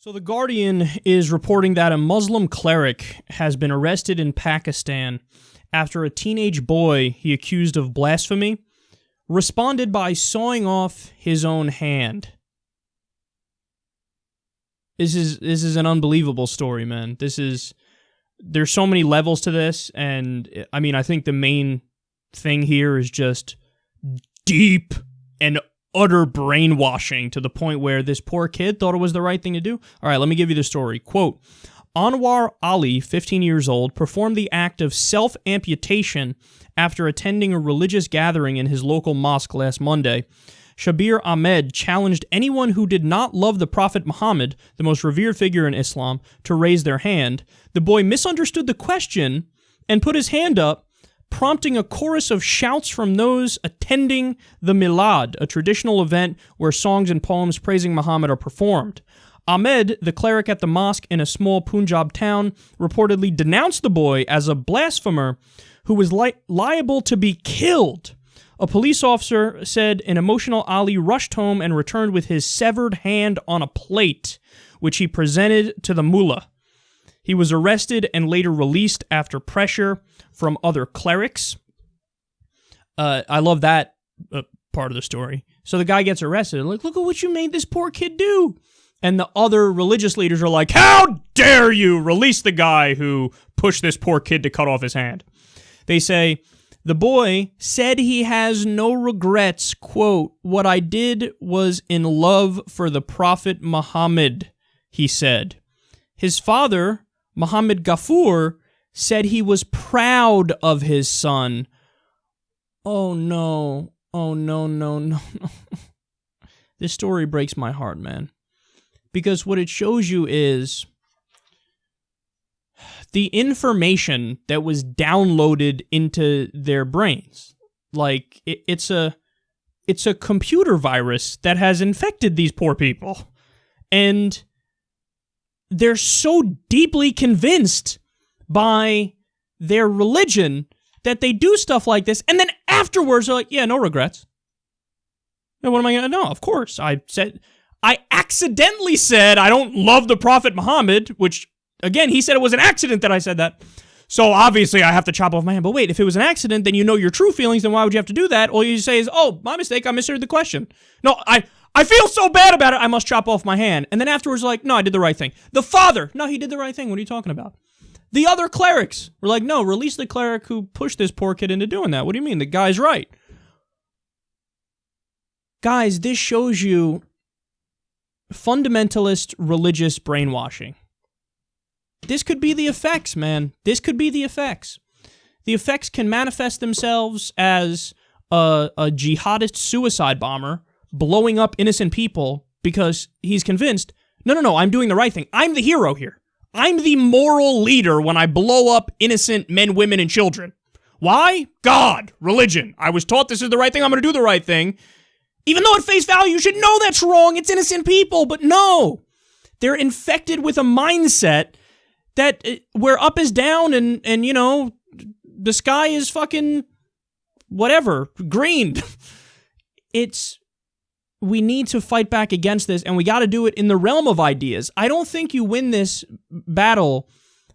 So The Guardian is reporting that a Muslim cleric has been arrested in Pakistan after a teenage boy he accused of blasphemy responded by sawing off his own hand. This is an unbelievable story, man. There's so many levels to this, and I mean, I think the main thing here is just deep and utter brainwashing to the point where this poor kid thought it was the right thing to do. All right, let me give you the story. Quote, Anwar Ali, 15 years old, performed the act of self-amputation after attending a religious gathering in his local mosque last Monday. Shabir Ahmed challenged anyone who did not love the Prophet Muhammad, the most revered figure in Islam, to raise their hand. The boy misunderstood the question and put his hand up, prompting a chorus of shouts from those attending the Milad, a traditional event where songs and poems praising Muhammad are performed. Ahmed, the cleric at the mosque in a small Punjab town, reportedly denounced the boy as a blasphemer who was liable to be killed. A police officer said an emotional Ali rushed home and returned with his severed hand on a plate, which he presented to the mullah. He was arrested and later released after pressure from other clerics. I love that part of the story. So the guy gets arrested. Like, look at what you made this poor kid do. And the other religious leaders are like, how dare you release the guy who pushed this poor kid to cut off his hand? They say, the boy said he has no regrets. Quote, what I did was in love for the Prophet Muhammad, he said. His father, Muhammad Ghafoor, said he was proud of his son. Oh no. Oh no. This story breaks my heart, man. Because what it shows you is the information that was downloaded into their brains. Like, it's a computer virus that has infected these poor people. And they're so deeply convinced by their religion that they do stuff like this, and then afterwards they're like, yeah, no regrets. Now, what am I going to know? Of course, I accidentally said I don't love the Prophet Muhammad, which, again, he said it was an accident that I said that. So obviously I have to chop off my hand. But wait, if it was an accident, then you know your true feelings, then why would you have to do that? All you say is, oh, my mistake, I misheard the question. No, I feel so bad about it, I must chop off my hand. And then afterwards, like, no, I did the right thing. The father, no, he did the right thing. What are you talking about? The other clerics were like, no, release the cleric who pushed this poor kid into doing that. What do you mean? The guy's right. Guys, this shows you fundamentalist religious brainwashing. This could be the effects, man. This could be the effects. The effects can manifest themselves as a jihadist suicide bomber blowing up innocent people because he's convinced, no, I'm doing the right thing. I'm the hero here. I'm the moral leader when I blow up innocent men, women, and children. Why? God, religion. I was taught this is the right thing. I'm going to do the right thing. Even though at face value, you should know that's wrong. It's innocent people. But no, they're infected with a mindset that where up is down and you know, the sky is fucking whatever, green. We need to fight back against this, and we got to do it in the realm of ideas. I don't think you win this battle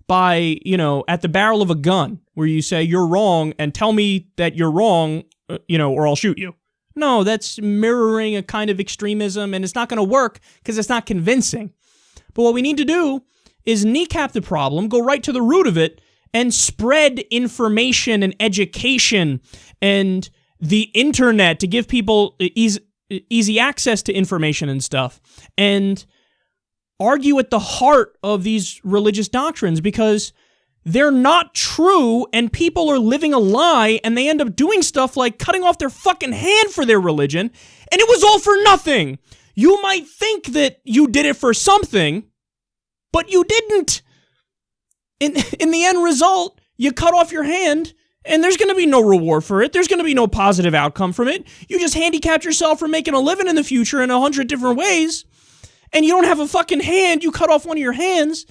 by, you know, at the barrel of a gun, where you say you're wrong and tell me that you're wrong, you know, or I'll shoot you. No, that's mirroring a kind of extremism, and it's not going to work because it's not convincing. But what we need to do is kneecap the problem, go right to the root of it, and spread information and education and the internet to give people easy access to information and stuff, and argue at the heart of these religious doctrines because they're not true and people are living a lie and they end up doing stuff like cutting off their fucking hand for their religion, and it was all for nothing. You might think that you did it for something, but you didn't. In the end result, you cut off your hand and there's going to be no reward for it. There's going to be no positive outcome from it. You just handicapped yourself from making a living in the future in 100 different ways. And you don't have a fucking hand. You cut off one of your hands.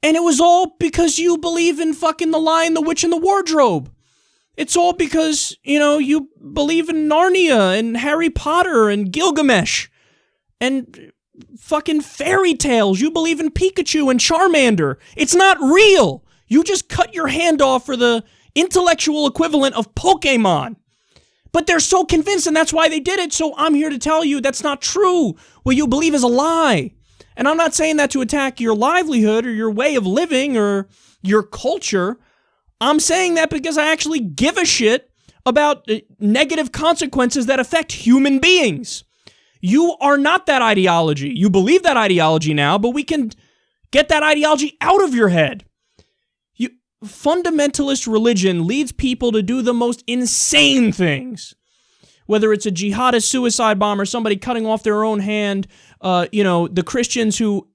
And it was all because you believe in fucking The Lion, the Witch, and the Wardrobe. It's all because, you know, you believe in Narnia and Harry Potter and Gilgamesh. And fucking fairy tales. You believe in Pikachu and Charmander. It's not real. You just cut your hand off for the intellectual equivalent of Pokemon. But they're so convinced, and that's why they did it. So I'm here to tell you that's not true. What you believe is a lie. And I'm not saying that to attack your livelihood or your way of living or your culture. I'm saying that because I actually give a shit about negative consequences that affect human beings. You are not that ideology. You believe that ideology now, but we can get that ideology out of your head. Fundamentalist religion leads people to do the most insane things. Whether it's a jihadist suicide bomber, somebody cutting off their own hand, the Christians who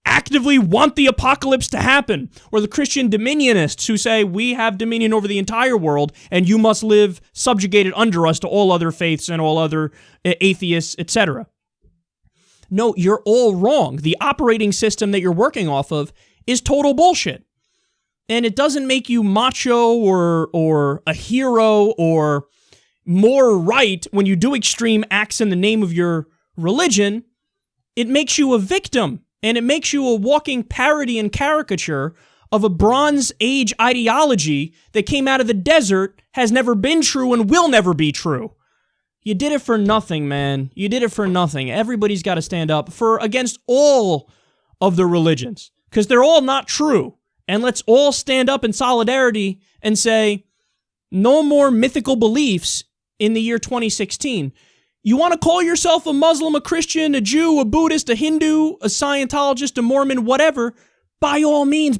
actively want the apocalypse to happen, or the Christian dominionists who say, we have dominion over the entire world, and you must live subjugated under us to all other faiths and all other atheists, etc. No, you're all wrong. The operating system that you're working off of is total bullshit. And it doesn't make you macho or a hero or more right when you do extreme acts in the name of your religion. It makes you a victim, and it makes you a walking parody and caricature of a Bronze Age ideology that came out of the desert, has never been true, and will never be true. You did it for nothing, man. You did it for nothing. Everybody's got to stand up against all of the religions, because they're all not true. And let's all stand up in solidarity and say, no more mythical beliefs in the year 2016. You want to call yourself a Muslim, a Christian, a Jew, a Buddhist, a Hindu, a Scientologist, a Mormon, whatever, by all means,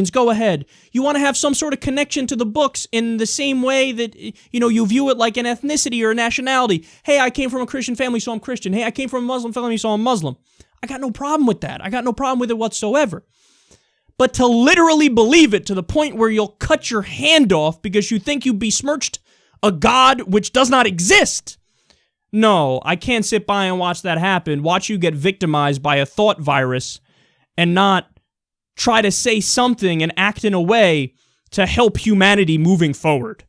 go ahead. You want to have some sort of connection to the books in the same way that, you view it like an ethnicity or a nationality. Hey, I came from a Christian family, so I'm Christian. Hey, I came from a Muslim family, so I'm Muslim. I got no problem with that. I got no problem with it whatsoever. But to literally believe it to the point where you'll cut your hand off because you think you besmirched a God which does not exist. No, I can't sit by and watch that happen, watch you get victimized by a thought virus and not try to say something and act in a way to help humanity moving forward.